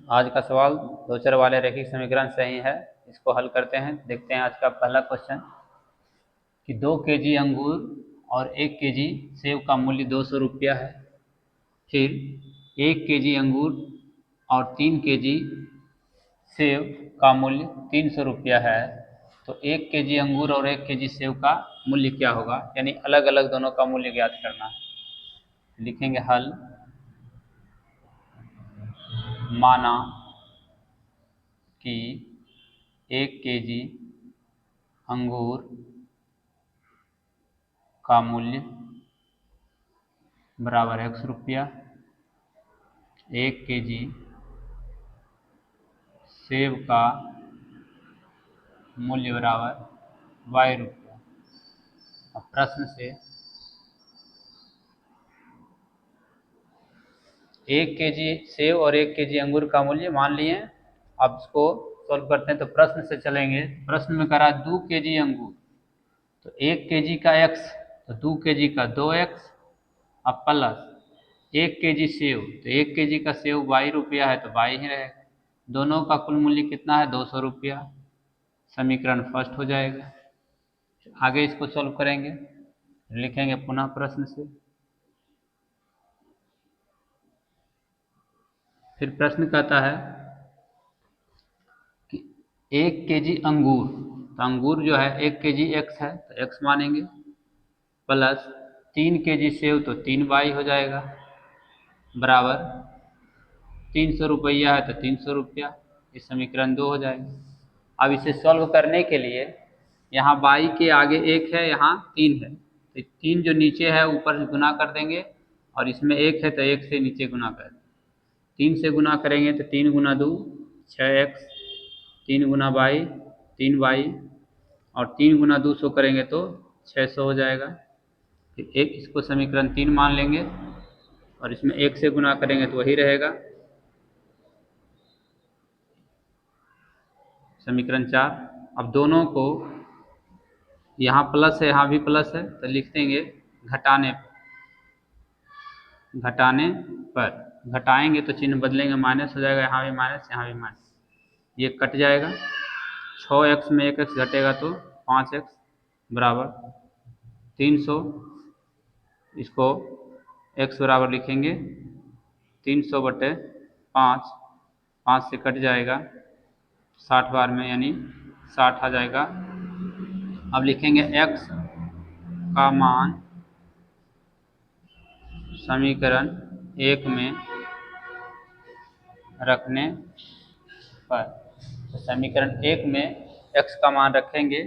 आज का सवाल दो चर वाले रैखिक समीकरण सही है, इसको हल करते हैं। देखते हैं आज का पहला क्वेश्चन कि 2 केजी अंगूर और 1 केजी सेब का मूल्य 200 रुपया है। फिर 1 केजी अंगूर और 3 केजी सेब का मूल्य 300 रुपया है। तो 1 केजी अंगूर और 1 केजी सेब का मूल्य क्या होगा, यानी अलग अलग दोनों का मूल्य ज्ञात करना है। लिखेंगे हल। माना कि 1 केजी अंगूर का मूल्य बराबर x रुपया, 1 केजी सेब का मूल्य बराबर y रुपया। अब प्रश्न से 1 केजी सेब और 1 केजी अंगूर का मूल्य मान लिए। अब इसको सॉल्व करते हैं तो प्रश्न से चलेंगे। प्रश्न में करा 2 केजी अंगूर, तो 1 केजी का x, तो 2 केजी का 2x, अब प्लस 1 केजी सेब, तो 1 केजी का सेब 22 रुपया है तो 22 ही रहेगा। दोनों का कुल मूल्य कितना है, 200 रुपया। समीकरण फर्स्ट हो जाएगा। आगे इसको सॉल्व करेंगे, लिखेंगे पुनः प्रश्न से। फिर प्रश्न कहता है कि 1 केजी अंगूर, तो अंगूर जो है 1 केजी x है तो x मानेंगे, प्लस 3 केजी सेब, तो 3 बाई हो जाएगा, बराबर 300 रुपया है तो 300 रुपया। इस समीकरण 2 हो जाएगा। अब इसे सॉल्व करने के लिए यहाँ बाई के आगे 1 है, यहाँ 3 है, तो 3 जो नीचे है ऊपर से गुना कर देंगे, और इसमें 1 है तो 1 से नीचे गुना कर देंगे। 3 से गुना करेंगे तो 3 गुना 2 6x, 3 गुना बाई 3 बाई, और 3 गुना 200 करेंगे तो 600 हो जाएगा। फिर एक इसको समीकरण 3 मान लेंगे, और इसमें 1 से गुना करेंगे तो वही रहेगा। समीकरण 4। अब दोनों को, यहाँ प्लस है यहाँ भी प्लस है, तो लिख देंगे घटाने पर। घटाएंगे तो चिन्ह बदलेंगे, माइनस हो जाएगा, यहाँ भी माइनस यहाँ भी माइनस, ये कट जाएगा। 6x में 1x घटेगा तो 5x बराबर 300। इसको x बराबर लिखेंगे 300 बटे 5, 5 से कट जाएगा 60 बार में, यानी 60 आ जाएगा। अब लिखेंगे x का मान समीकरण 1 में रखने पर, तो समीकरण 1 में x का मान रखेंगे।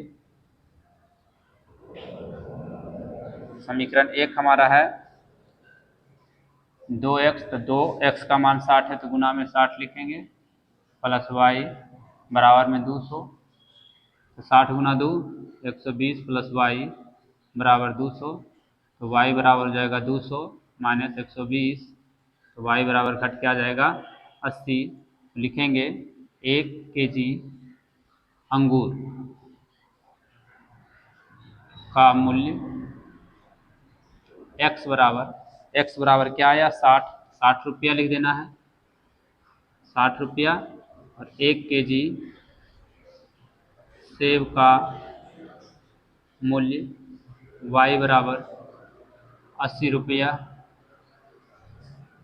समीकरण 1 हमारा है 2x, तो 2x का मान 60 है तो गुना में 60 लिखेंगे, प्लस y बराबर में 200, तो 60 गुना 2 120 प्लस y बराबर 200, तो y बराबर हो जाएगा 200 माइनस 120, तो y बराबर घट के आ जाएगा 80। लिखेंगे 1 केजी अंगूर का मूल्य x बराबर क्या आया, 60 रुपया लिख देना है, 60 रुपया। और 1 केजी सेब का मूल्य y बराबर 80 रुपया,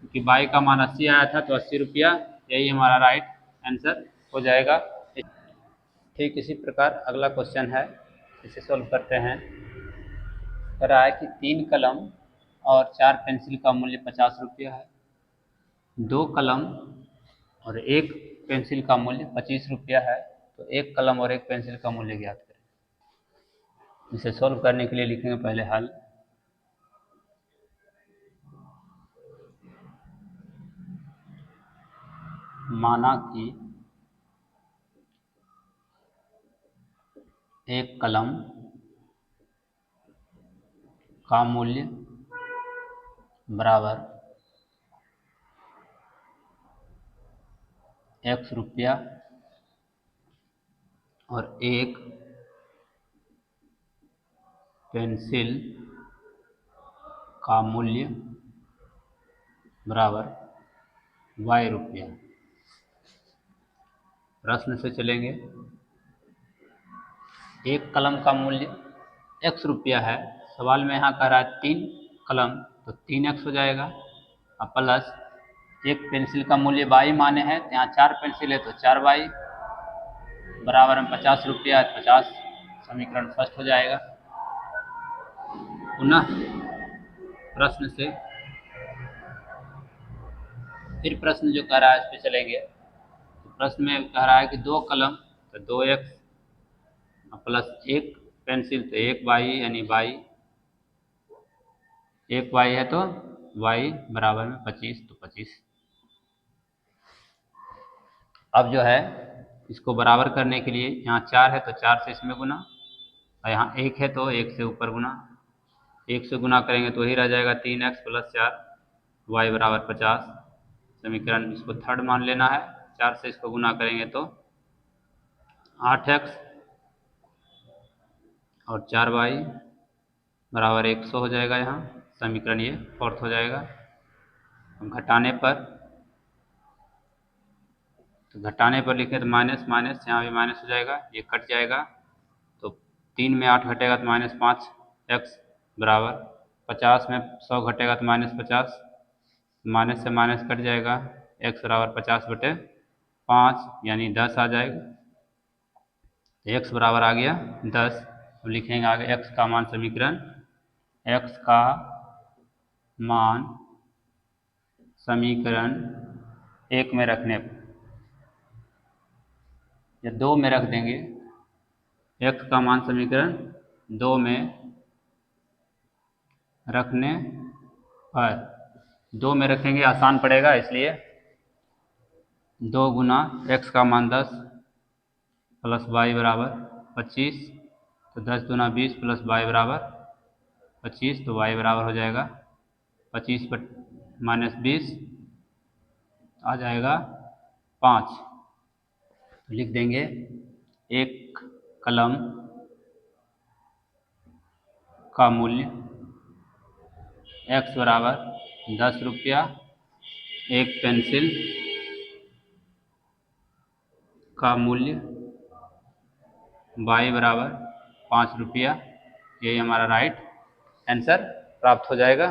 क्योंकि y का मान 80 आया था तो 80 रुपया, यही हमारा राइट आंसर हो जाएगा। ठीक इसी प्रकार अगला क्वेश्चन है, इसे सॉल्व करते हैं। कह रहा है कि 3 कलम और 4 पेंसिल का मूल्य 50 रुपया है। 2 कलम और 1 पेंसिल का मूल्य 25 रुपया है, तो 1 कलम और 1 पेंसिल का मूल्य ज्ञात करें। इसे सॉल्व करने के लिए लिखेंगे पहले हल। माना कि 1 कलम का मूल्य बराबर x रुपया और 1 पेंसिल का मूल्य बराबर y रुपया। प्रश्न से चलेंगे। एक कलम का मूल्य x रुपया है। सवाल में यहाँ कह रहा है 3 कलम, तो 3x हो जाएगा। अब प्लस एक पेंसिल का मूल्य y माने है, तो यहाँ 4 पेंसिल है तो 4y बराबर में 50 रुपया है, 50। समीकरण फर्स्ट हो जाएगा। पुनः प्रश्न से फिर प्रश्न जो कह रहा है इस पे चलेंगे। तो प्रश्न में कह रहा है कि 2 कलम तो 2x प्लस एक पेंसिल तो 1y, यानी y, 1y है तो y बराबर में 25, तो 25। अब जो है इसको बराबर करने के लिए यहाँ 4 है तो 4 से इसमें गुना, और यहाँ 1 है तो 1 से ऊपर गुना। 1 से गुना करेंगे तो वही रह जाएगा 3x प्लस 4 y बराबर 50। समीकरण इसको थर्ड मान लेना है। 4 से इसको गुना करेंगे तो 8x और 4y बराबर 100 हो जाएगा। यहाँ समीकरण ये फोर्थ हो जाएगा। घटाने पर लिखें तो माइनस माइनस यहाँ भी माइनस हो जाएगा, ये कट जाएगा। तो 3 में 8 घटेगा तो -5x बराबर 50 में 100 घटेगा तो -50, माइनस से माइनस कट जाएगा, x बराबर 50/5 यानी 10 आ जाएगा। x बराबर आ गया 10। अब लिखेंगे आगे x का मान। समीकरण x का मान समीकरण 1 में रखने पर या 2 में रख देंगे। x का मान समीकरण 2 में रखने पर, 2 में रखेंगे आसान पड़ेगा, इसलिए 2 गुना x का मान 10 प्लस y बराबर 25, तो 10 दूना 20 प्लस y बराबर 25, तो y बराबर हो जाएगा 25 माइनस 20 आ जाएगा 5। तो लिख देंगे एक कलम का मूल्य x बराबर 10 रुपया, एक पेंसिल का मूल्य y बराबर 5 रुपया। यही हमारा राइट आंसर प्राप्त हो जाएगा।